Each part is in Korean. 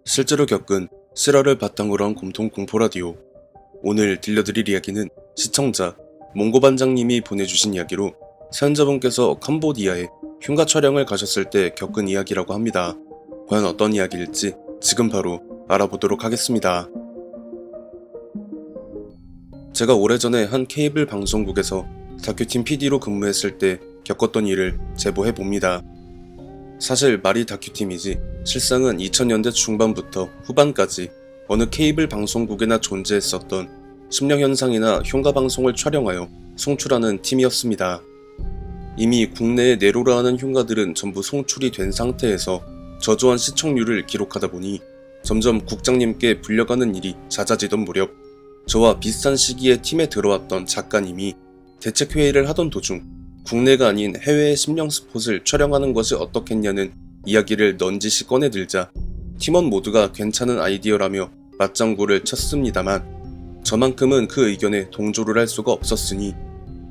실제로 겪은 실화를 바탕으로 한 공통 공포라디오. 오늘 들려드릴 이야기는 시청자 몽고 반장님이 보내주신 이야기로 사연자분께서 캄보디아에 흉가 촬영을 가셨을 때 겪은 이야기라고 합니다. 과연 어떤 이야기일지 지금 바로 알아보도록 하겠습니다. 제가 오래전에 한 케이블 방송국에서 다큐팀 PD로 근무했을 때 겪었던 일을 제보해봅니다. 사실 말이 다큐팀이지 실상은 2000년대 중반부터 후반까지 어느 케이블 방송국에나 존재했었던 심령현상이나 흉가 방송을 촬영하여 송출하는 팀이었습니다. 이미 국내에 내로라 하는 흉가들은 전부 송출이 된 상태에서 저조한 시청률을 기록하다 보니 점점 국장님께 불려가는 일이 잦아지던 무렵 저와 비슷한 시기에 팀에 들어왔던 작가님이 대책회의를 하던 도중 국내가 아닌 해외의 심령 스폿을 촬영하는 것이 어떻겠냐는 이야기를 넌지시 꺼내들자 팀원 모두가 괜찮은 아이디어라며 맞장구를 쳤습니다만 저만큼은 그 의견에 동조를 할 수가 없었으니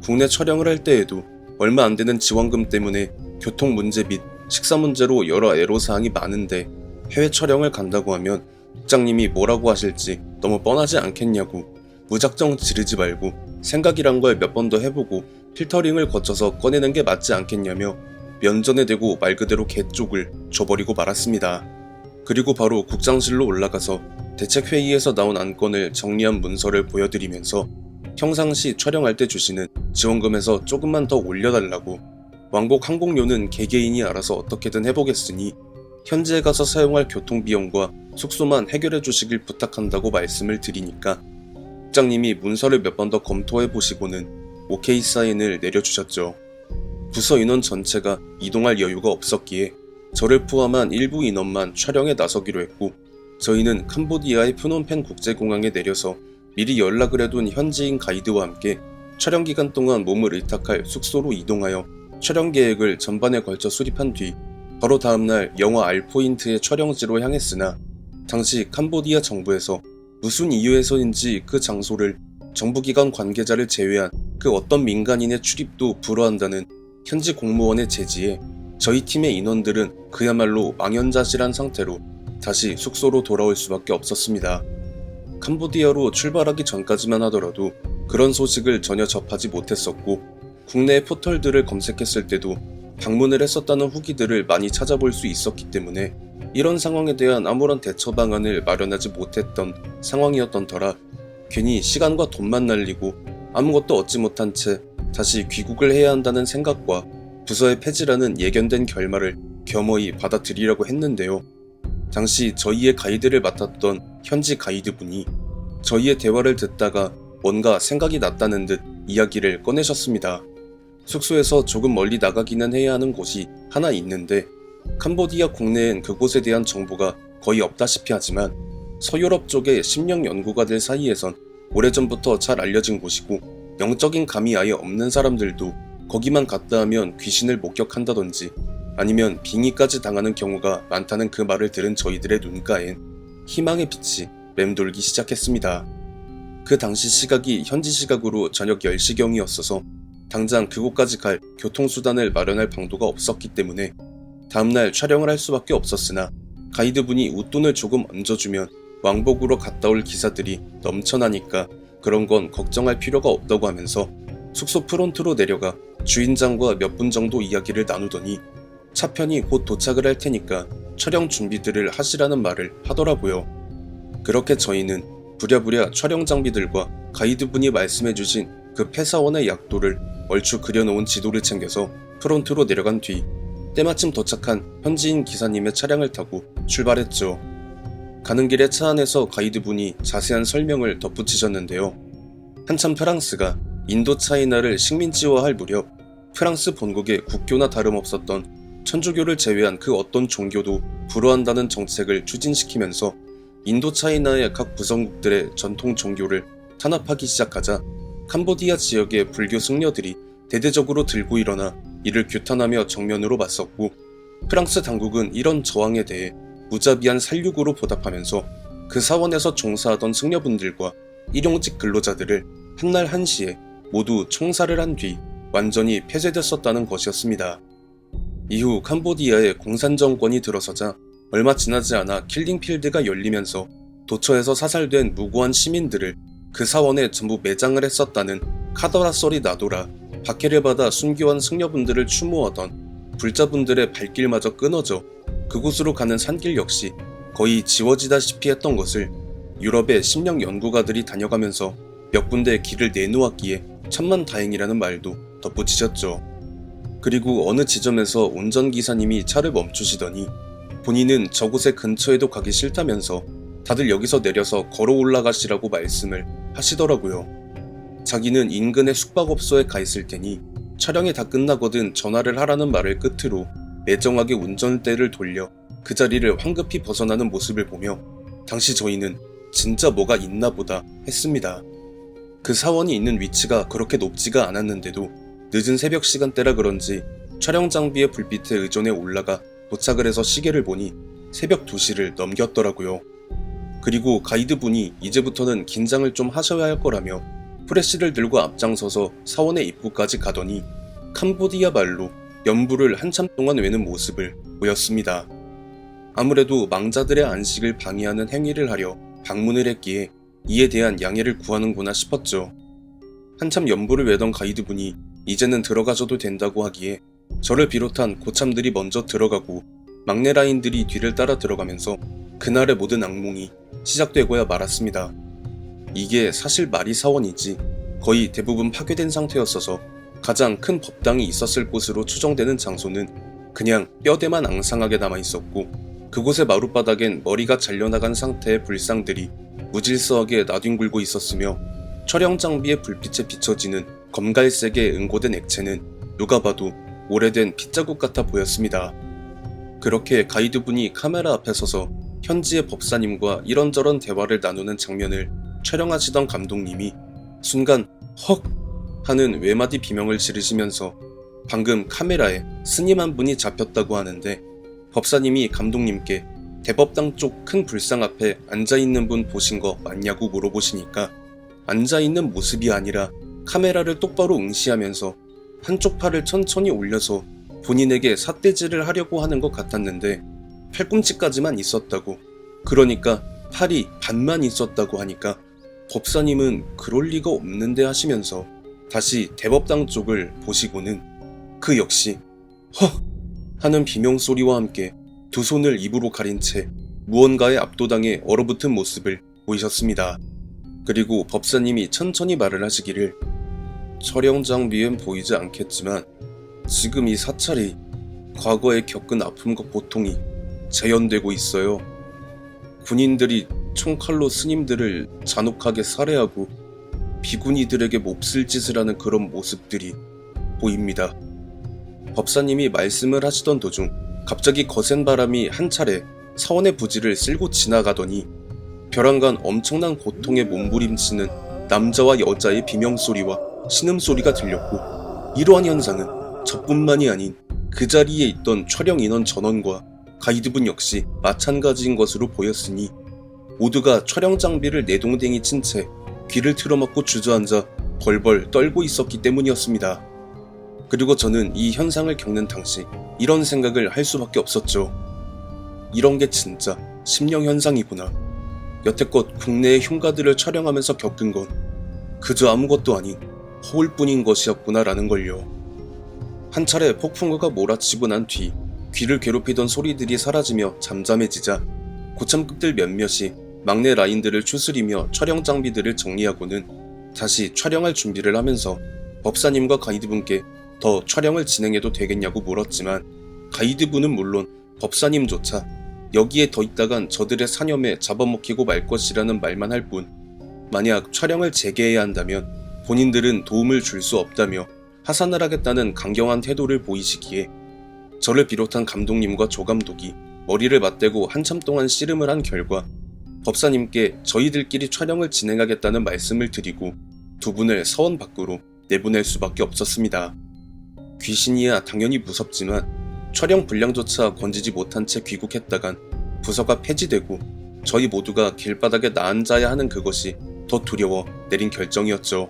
국내 촬영을 할 때에도 얼마 안 되는 지원금 때문에 교통 문제 및 식사 문제로 여러 애로사항이 많은데 해외 촬영을 간다고 하면 국장님이 뭐라고 하실지 너무 뻔하지 않겠냐고 무작정 지르지 말고 생각이란 걸 몇 번 더 해보고 필터링을 거쳐서 꺼내는 게 맞지 않겠냐며 면전에 대고 말 그대로 개쪽을 줘버리고 말았습니다. 그리고 바로 국장실로 올라가서 대책회의에서 나온 안건을 정리한 문서를 보여드리면서 평상시 촬영할 때 주시는 지원금에서 조금만 더 올려달라고 왕복 항공료는 개개인이 알아서 어떻게든 해보겠으니 현지에 가서 사용할 교통비용과 숙소만 해결해 주시길 부탁한다고 말씀을 드리니까 국장님이 문서를 몇 번 더 검토해 보시고는 오케이 사인을 내려주셨죠. 부서 인원 전체가 이동할 여유가 없었기에 저를 포함한 일부 인원만 촬영에 나서기로 했고 저희는 캄보디아의 프놈펜 국제공항에 내려서 미리 연락을 해둔 현지인 가이드와 함께 촬영 기간 동안 몸을 의탁할 숙소로 이동하여 촬영 계획을 전반에 걸쳐 수립한 뒤 바로 다음날 영화 알포인트의 촬영지로 향했으나 당시 캄보디아 정부에서 무슨 이유에서인지 그 장소를 정부기관 관계자를 제외한 그 어떤 민간인의 출입도 불허한다는 현지 공무원의 제지에 저희 팀의 인원들은 그야말로 망연자실한 상태로 다시 숙소로 돌아올 수밖에 없었습니다. 캄보디아로 출발하기 전까지만 하더라도 그런 소식을 전혀 접하지 못했었고 국내의 포털들을 검색했을 때도 방문을 했었다는 후기들을 많이 찾아볼 수 있었기 때문에 이런 상황에 대한 아무런 대처 방안을 마련하지 못했던 상황이었던 터라 괜히 시간과 돈만 날리고 아무것도 얻지 못한 채 다시 귀국을 해야 한다는 생각과 부서의 폐지라는 예견된 결말을 겸허히 받아들이려고 했는데요. 당시 저희의 가이드를 맡았던 현지 가이드분이 저희의 대화를 듣다가 뭔가 생각이 났다는 듯 이야기를 꺼내셨습니다. 숙소에서 조금 멀리 나가기는 해야 하는 곳이 하나 있는데 캄보디아 국내엔 그곳에 대한 정보가 거의 없다시피 하지만 서유럽 쪽의 심령 연구가들 사이에선 오래전부터 잘 알려진 곳이고 영적인 감이 아예 없는 사람들도 거기만 갔다 하면 귀신을 목격한다던지 아니면 빙의까지 당하는 경우가 많다는 그 말을 들은 저희들의 눈가엔 희망의 빛이 맴돌기 시작했습니다. 그 당시 시각이 현지 시각으로 저녁 10시경이었어서 당장 그곳까지 갈 교통수단을 마련할 방도가 없었기 때문에 다음날 촬영을 할 수밖에 없었으나 가이드분이 웃돈을 조금 얹어주면 왕복으로 갔다 올 기사들이 넘쳐나니까 그런 건 걱정할 필요가 없다고 하면서 숙소 프론트로 내려가 주인장과 몇 분 정도 이야기를 나누더니 차편이 곧 도착을 할 테니까 촬영 준비들을 하시라는 말을 하더라고요. 그렇게 저희는 부랴부랴 촬영 장비들과 가이드분이 말씀해주신 그 폐사원의 약도를 얼추 그려놓은 지도를 챙겨서 프론트로 내려간 뒤 때마침 도착한 현지인 기사님의 차량을 타고 출발했죠. 가는 길에 차 안에서 가이드분이 자세한 설명을 덧붙이셨는데요. 한참 프랑스가 인도차이나를 식민지화할 무렵 프랑스 본국의 국교나 다름없었던 천주교를 제외한 그 어떤 종교도 불허한다는 정책을 추진시키면서 인도차이나의 각 부성국들의 전통 종교를 탄압하기 시작하자 캄보디아 지역의 불교 승려들이 대대적으로 들고 일어나 이를 규탄하며 정면으로 맞섰고 프랑스 당국은 이런 저항에 대해 무자비한 살육으로 보답하면서 그 사원에서 종사하던 승려분들과 일용직 근로자들을 한날 한시에 모두 총살을 한 뒤 완전히 폐쇄됐었다는 것이었습니다. 이후 캄보디아에 공산 정권이 들어서자 얼마 지나지 않아 킬링필드가 열리면서 도처에서 사살된 무고한 시민들을 그 사원에 전부 매장을 했었다는 카더라 썰이 나돌아 박해를 받아 순교한 승려분들을 추모하던 불자분들의 발길마저 끊어져 그곳으로 가는 산길 역시 거의 지워지다시피 했던 것을 유럽의 심령 연구가들이 다녀가면서 몇 군데 길을 내놓았기에 천만다행이라는 말도 덧붙이셨죠. 그리고 어느 지점에서 운전기사님이 차를 멈추시더니 본인은 저곳의 근처에도 가기 싫다면서 다들 여기서 내려서 걸어 올라가시라고 말씀을 하시더라고요. 자기는 인근의 숙박업소에 가 있을 테니 촬영이 다 끝나거든 전화를 하라는 말을 끝으로 매정하게 운전대를 돌려 그 자리를 황급히 벗어나는 모습을 보며 당시 저희는 진짜 뭐가 있나 보다 했습니다. 그 사원이 있는 위치가 그렇게 높지가 않았는데도 늦은 새벽 시간대라 그런지 촬영 장비의 불빛에 의존해 올라가 도착을 해서 시계를 보니 새벽 2시를 넘겼더라고요. 그리고 가이드분이 이제부터는 긴장을 좀 하셔야 할 거라며 프레시를 들고 앞장서서 사원의 입구까지 가더니 캄보디아말로 연부를 한참 동안 외는 모습을 보였습니다. 아무래도 망자들의 안식을 방해하는 행위를 하려 방문을 했기에 이에 대한 양해를 구하는구나 싶었죠. 한참 연부를 외던 가이드분이 이제는 들어가셔도 된다고 하기에 저를 비롯한 고참들이 먼저 들어가고 막내 라인들이 뒤를 따라 들어가면서 그날의 모든 악몽이 시작되고야 말았습니다. 이게 사실 마리 사원이지 거의 대부분 파괴된 상태였어서 가장 큰 법당이 있었을 곳으로 추정되는 장소는 그냥 뼈대만 앙상하게 남아있었고 그곳의 마룻바닥엔 머리가 잘려나간 상태의 불상들이 무질서하게 나뒹굴고 있었으며 촬영 장비의 불빛에 비춰지는 검갈색의 응고된 액체는 누가 봐도 오래된 핏자국 같아 보였습니다. 그렇게 가이드분이 카메라 앞에 서서 현지의 법사님과 이런저런 대화를 나누는 장면을 촬영하시던 감독님이 순간 헉! 하는 외마디 비명을 지르시면서 방금 카메라에 스님 한 분이 잡혔다고 하는데 법사님이 감독님께 대법당 쪽 큰 불상 앞에 앉아있는 분 보신 거 맞냐고 물어보시니까 앉아있는 모습이 아니라 카메라를 똑바로 응시하면서 한쪽 팔을 천천히 올려서 본인에게 삿대질을 하려고 하는 것 같았는데 팔꿈치까지만 있었다고, 그러니까 팔이 반만 있었다고 하니까 법사님은 그럴 리가 없는데 하시면서 다시 대법당 쪽을 보시고는 그 역시 헉! 하는 비명소리와 함께 두 손을 입으로 가린 채 무언가에 압도당해 얼어붙은 모습을 보이셨습니다. 그리고 법사님이 천천히 말을 하시기를 촬영 장비엔 보이지 않겠지만 지금 이 사찰이 과거에 겪은 아픔과 고통이 재현되고 있어요. 군인들이 총칼로 스님들을 잔혹하게 살해하고 비구니들에게 몹쓸 짓을 하는 그런 모습들이 보입니다. 법사님이 말씀을 하시던 도중 갑자기 거센 바람이 한 차례 사원의 부지를 쓸고 지나가더니 벼랑간 엄청난 고통에 몸부림치는 남자와 여자의 비명소리와 신음소리가 들렸고, 이러한 현상은 저뿐만이 아닌 그 자리에 있던 촬영 인원 전원과 가이드분 역시 마찬가지인 것으로 보였으니 모두가 촬영 장비를 내동댕이 친 채 귀를 틀어막고 주저앉아 벌벌 떨고 있었기 때문이었습니다. 그리고 저는 이 현상을 겪는 당시 이런 생각을 할 수밖에 없었죠. 이런 게 진짜 심령현상이구나. 여태껏 국내의 흉가들을 촬영하면서 겪은 건 그저 아무것도 아닌 허울뿐인 것이었구나 라는 걸요. 한 차례 폭풍우가 몰아치고 난 뒤 귀를 괴롭히던 소리들이 사라지며 잠잠해지자 고참급들 몇몇이 막내 라인들을 추스리며 촬영 장비들을 정리하고는 다시 촬영할 준비를 하면서 법사님과 가이드분께 더 촬영을 진행해도 되겠냐고 물었지만 가이드분은 물론 법사님조차 여기에 더 있다간 저들의 사념에 잡아먹히고 말 것이라는 말만 할 뿐, 만약 촬영을 재개해야 한다면 본인들은 도움을 줄 수 없다며 하산을 하겠다는 강경한 태도를 보이시기에 저를 비롯한 감독님과 조감독이 머리를 맞대고 한참 동안 씨름을 한 결과 법사님께 저희들끼리 촬영을 진행하겠다는 말씀을 드리고 두 분을 서원 밖으로 내보낼 수밖에 없었습니다. 귀신이야 당연히 무섭지만 촬영 분량조차 건지지 못한 채 귀국했다간 부서가 폐지되고 저희 모두가 길바닥에 나앉아야 하는 그것이 더 두려워 내린 결정이었죠.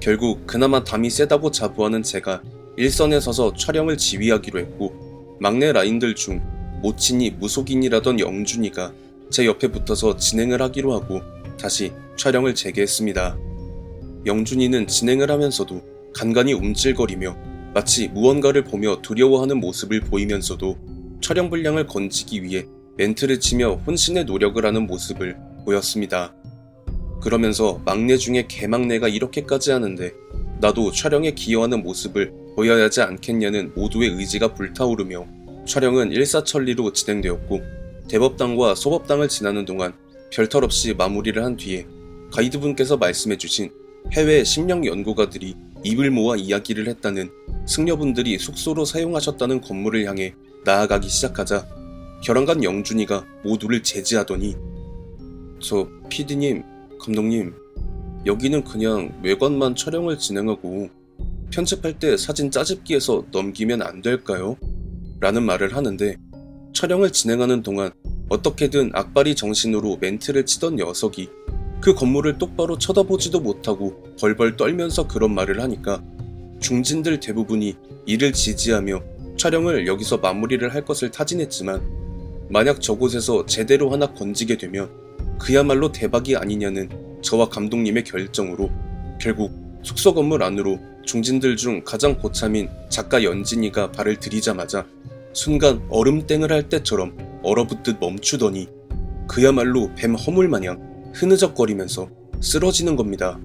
결국 그나마 담이 세다고 자부하는 제가 일선에 서서 촬영을 지휘하기로 했고 막내 라인들 중 모친이 무속인이라던 영준이가 제 옆에 붙어서 진행을 하기로 하고 다시 촬영을 재개했습니다. 영준이는 진행을 하면서도 간간히 움찔거리며 마치 무언가를 보며 두려워하는 모습을 보이면서도 촬영 분량을 건지기 위해 멘트를 치며 혼신의 노력을 하는 모습을 보였습니다. 그러면서 막내 중에 개막내가 이렇게까지 하는데 나도 촬영에 기여하는 모습을 보여야 하지 않겠냐는 모두의 의지가 불타오르며 촬영은 일사천리로 진행되었고 대법당과 소법당을 지나는 동안 별탈 없이 마무리를 한 뒤에 가이드분께서 말씀해주신 해외 심령 연구가들이 입을 모아 이야기를 했다는 승려분들이 숙소로 사용하셨다는 건물을 향해 나아가기 시작하자 결혼간 영준이가 모두를 제지하더니 저 PD님, 감독님, 여기는 그냥 외관만 촬영을 진행하고 편집할 때 사진 짜집기해서 넘기면 안 될까요? 라는 말을 하는데 촬영을 진행하는 동안 어떻게든 악바리 정신으로 멘트를 치던 녀석이 그 건물을 똑바로 쳐다보지도 못하고 벌벌 떨면서 그런 말을 하니까 중진들 대부분이 이를 지지하며 촬영을 여기서 마무리를 할 것을 타진했지만 만약 저곳에서 제대로 하나 건지게 되면 그야말로 대박이 아니냐는 저와 감독님의 결정으로 결국 숙소 건물 안으로 중진들 중 가장 고참인 작가 연진이가 발을 들이자마자 순간 얼음땡을 할 때처럼 얼어붙듯 멈추더니 그야말로 뱀 허물 마냥 흐느적거리면서 쓰러지는 겁니다.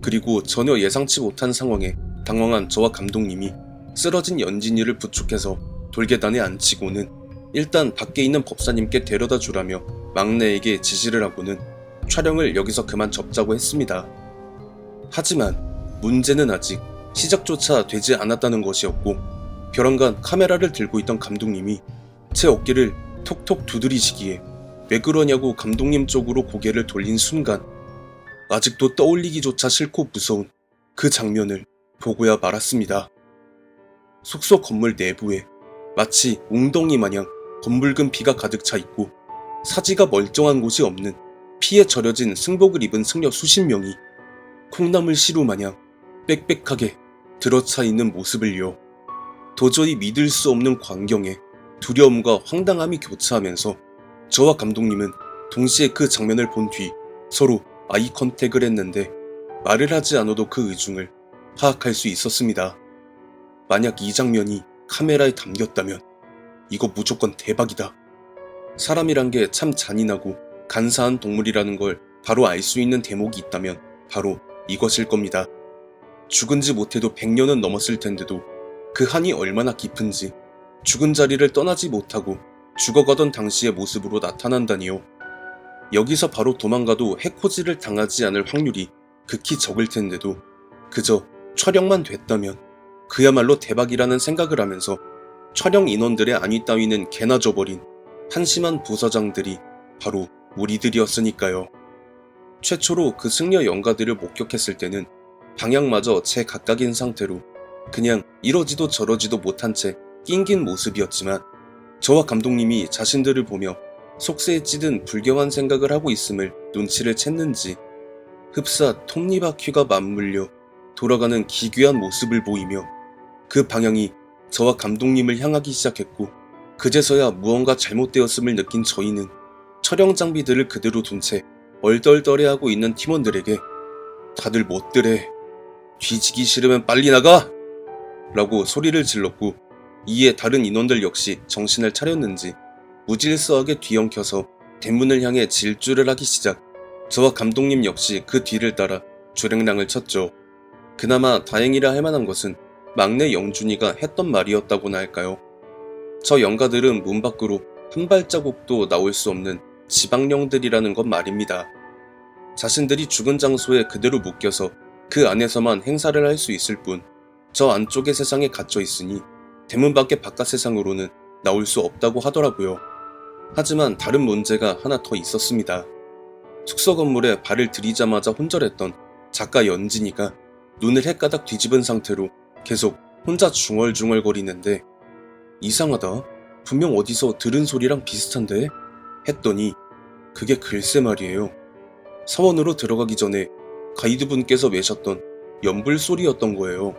그리고 전혀 예상치 못한 상황에 당황한 저와 감독님이 쓰러진 연진이를 부축해서 돌계단에 앉히고는 일단 밖에 있는 법사님께 데려다 주라며 막내에게 지시를 하고는 촬영을 여기서 그만 접자고 했습니다. 하지만 문제는 아직 시작조차 되지 않았다는 것이었고 벼랑간 카메라를 들고 있던 감독님이 제 어깨를 톡톡 두드리시기에 왜 그러냐고 감독님 쪽으로 고개를 돌린 순간 아직도 떠올리기조차 싫고 무서운 그 장면을 보고야 말았습니다. 숙소 건물 내부에 마치 웅덩이 마냥 검붉은 피가 가득 차 있고 사지가 멀쩡한 곳이 없는 피에 절여진 승복을 입은 승려 수십 명이 콩나물 시루 마냥 빽빽하게 들어차 있는 모습을요. 도저히 믿을 수 없는 광경에 두려움과 황당함이 교차하면서 저와 감독님은 동시에 그 장면을 본 뒤 서로 아이 컨택을 했는데 말을 하지 않아도 그 의중을 파악할 수 있었습니다. 만약 이 장면이 카메라에 담겼다면 이거 무조건 대박이다. 사람이란 게 참 잔인하고 간사한 동물이라는 걸 바로 알 수 있는 대목이 있다면 바로 이것일 겁니다. 죽은 지 못해도 100년은 넘었을 텐데도 그 한이 얼마나 깊은지 죽은 자리를 떠나지 못하고 죽어가던 당시의 모습으로 나타난다니요. 여기서 바로 도망가도 해코지를 당하지 않을 확률이 극히 적을 텐데도 그저 촬영만 됐다면 그야말로 대박이라는 생각을 하면서 촬영 인원들의 안위 따위는 개나 줘버린 한심한 부서장들이 바로 우리들이었으니까요. 최초로 그 승려 연가들을 목격했을 때는 방향마저 제 각각인 상태로 그냥 이러지도 저러지도 못한 채 낑긴 모습이었지만 저와 감독님이 자신들을 보며 속세에 찌든 불경한 생각을 하고 있음을 눈치를 챘는지 흡사 톱니바퀴가 맞물려 돌아가는 기괴한 모습을 보이며 그 방향이 저와 감독님을 향하기 시작했고 그제서야 무언가 잘못되었음을 느낀 저희는 촬영 장비들을 그대로 둔 채 얼떨떨해하고 있는 팀원들에게 다들 못들해. 뒤지기 싫으면 빨리 나가! 라고 소리를 질렀고 이에 다른 인원들 역시 정신을 차렸는지 무질서하게 뒤엉켜서 대문을 향해 질주를 하기 시작 저와 감독님 역시 그 뒤를 따라 주랭랑을 쳤죠. 그나마 다행이라 할 만한 것은 막내 영준이가 했던 말이었다고나 할까요. 저 영가들은 문 밖으로 한 발자국도 나올 수 없는 지방령들이라는 것 말입니다. 자신들이 죽은 장소에 그대로 묶여서 그 안에서만 행사를 할 수 있을 뿐 저 안쪽의 세상에 갇혀 있으니 대문 밖의 바깥 세상으로는 나올 수 없다고 하더라고요. 하지만 다른 문제가 하나 더 있었습니다. 숙소 건물에 발을 들이자마자 혼절했던 작가 연진이가 눈을 헷가닥 뒤집은 상태로 계속 혼자 중얼중얼거리는데 이상하다. 분명 어디서 들은 소리랑 비슷한데? 했더니 그게 글쎄 말이에요. 사원으로 들어가기 전에 가이드분께서 외셨던 연불소리였던 거예요.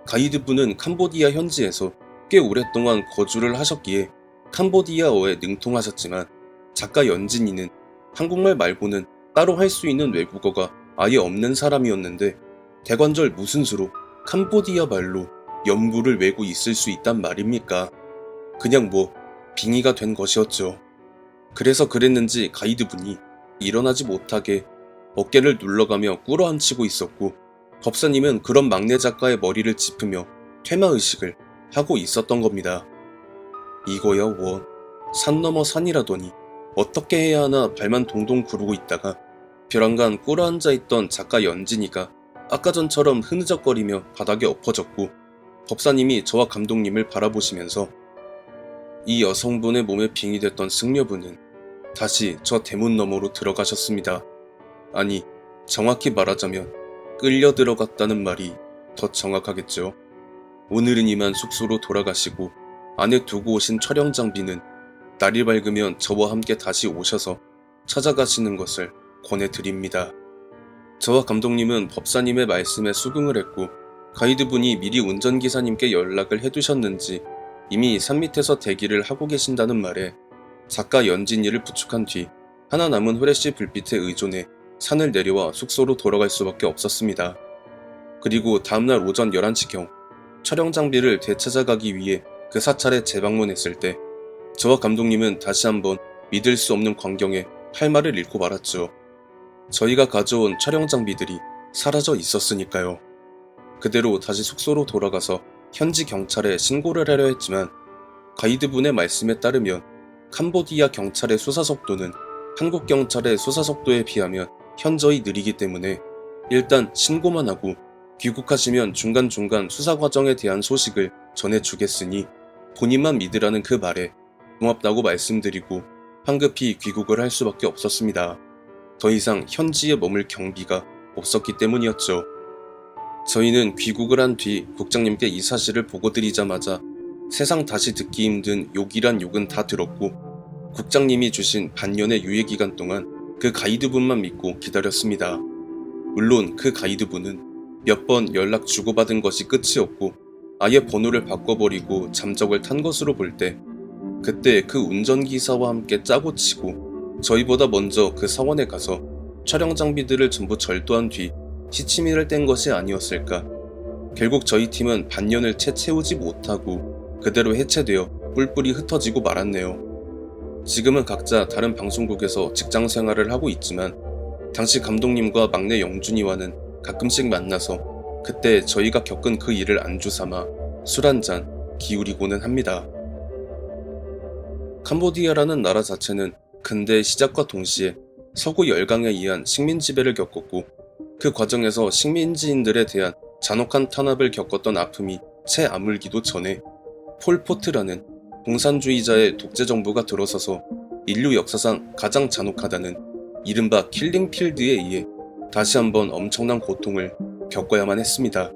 가이드분은 캄보디아 현지에서 꽤 오랫동안 거주를 하셨기에 캄보디아어에 능통하셨지만 작가 연진이는 한국말 말고는 따로 할 수 있는 외국어가 아예 없는 사람이었는데 대관절 무슨 수로 캄보디아 말로 연부를 외고 있을 수 있단 말입니까? 그냥 빙의가 된 것이었죠. 그래서 그랬는지 가이드분이 일어나지 못하게 어깨를 눌러가며 꿇어앉히고 있었고 법사님은 그런 막내 작가의 머리를 짚으며 퇴마의식을 하고 있었던 겁니다. 이거야 원, 산 넘어 산이라더니 어떻게 해야 하나 발만 동동 구르고 있다가 벼랑간 꿇어앉아 있던 작가 연진이가 아까 전처럼 흐느적거리며 바닥에 엎어졌고 법사님이 저와 감독님을 바라보시면서 이 여성분의 몸에 빙의됐던 승려분은 다시 저 대문 너머로 들어가셨습니다. 아니, 정확히 말하자면 끌려 들어갔다는 말이 더 정확하겠죠. 오늘은 이만 숙소로 돌아가시고 안에 두고 오신 촬영 장비는 날이 밝으면 저와 함께 다시 오셔서 찾아가시는 것을 권해드립니다. 저와 감독님은 법사님의 말씀에 수긍을 했고 가이드분이 미리 운전기사님께 연락을 해두셨는지 이미 산 밑에서 대기를 하고 계신다는 말에 작가 연진이를 부축한 뒤 하나 남은 후레쉬 불빛에 의존해 산을 내려와 숙소로 돌아갈 수밖에 없었습니다. 그리고 다음날 오전 11시경 촬영 장비를 되찾아가기 위해 그 사찰에 재방문했을 때 저와 감독님은 다시 한번 믿을 수 없는 광경에 할 말을 잃고 말았죠. 저희가 가져온 촬영 장비들이 사라져 있었으니까요. 그대로 다시 숙소로 돌아가서 현지 경찰에 신고를 하려 했지만 가이드분의 말씀에 따르면 캄보디아 경찰의 수사 속도는 한국 경찰의 수사 속도에 비하면 현저히 느리기 때문에 일단 신고만 하고 귀국하시면 중간중간 수사 과정에 대한 소식을 전해주겠으니 본인만 믿으라는 그 말에 고맙다고 말씀드리고 황급히 귀국을 할 수밖에 없었습니다. 더 이상 현지에 머물 경비가 없었기 때문이었죠. 저희는 귀국을 한 뒤 국장님께 이 사실을 보고드리자마자 세상 다시 듣기 힘든 욕이란 욕은 다 들었고 국장님이 주신 반년의 유예기간 동안 그 가이드분만 믿고 기다렸습니다. 물론 그 가이드분은 몇 번 연락 주고받은 것이 끝이었고 아예 번호를 바꿔버리고 잠적을 탄 것으로 볼 때 그때 그 운전기사와 함께 짜고 치고 저희보다 먼저 그 사원에 가서 촬영 장비들을 전부 절도한 뒤 시치미를 뗀 것이 아니었을까. 결국 저희 팀은 반년을 채 채우지 못하고 그대로 해체되어 뿔뿔이 흩어지고 말았네요. 지금은 각자 다른 방송국에서 직장 생활을 하고 있지만 당시 감독님과 막내 영준이와는 가끔씩 만나서 그때 저희가 겪은 그 일을 안주삼아 술 한잔 기울이고는 합니다. 캄보디아라는 나라 자체는 근대의 시작과 동시에 서구 열강에 의한 식민 지배를 겪었고 그 과정에서 식민지인들에 대한 잔혹한 탄압을 겪었던 아픔이 채 아물기도 전에 폴포트라는 공산주의자의 독재 정부가 들어서서 인류 역사상 가장 잔혹하다는 이른바 킬링필드에 의해 다시 한번 엄청난 고통을 겪어야만 했습니다.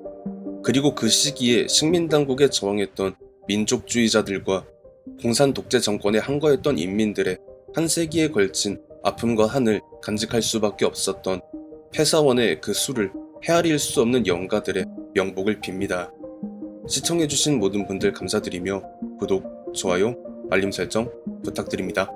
그리고 그 시기에 식민당국에 저항했던 민족주의자들과 공산 독재 정권에 항거했던 인민들의 한 세기에 걸친 아픔과 한을 간직할 수밖에 없었던 폐사원의 그 수를 헤아릴 수 없는 영가들의 명복을 빕니다. 시청해주신 모든 분들 감사드리며 구독, 좋아요, 알림 설정 부탁드립니다.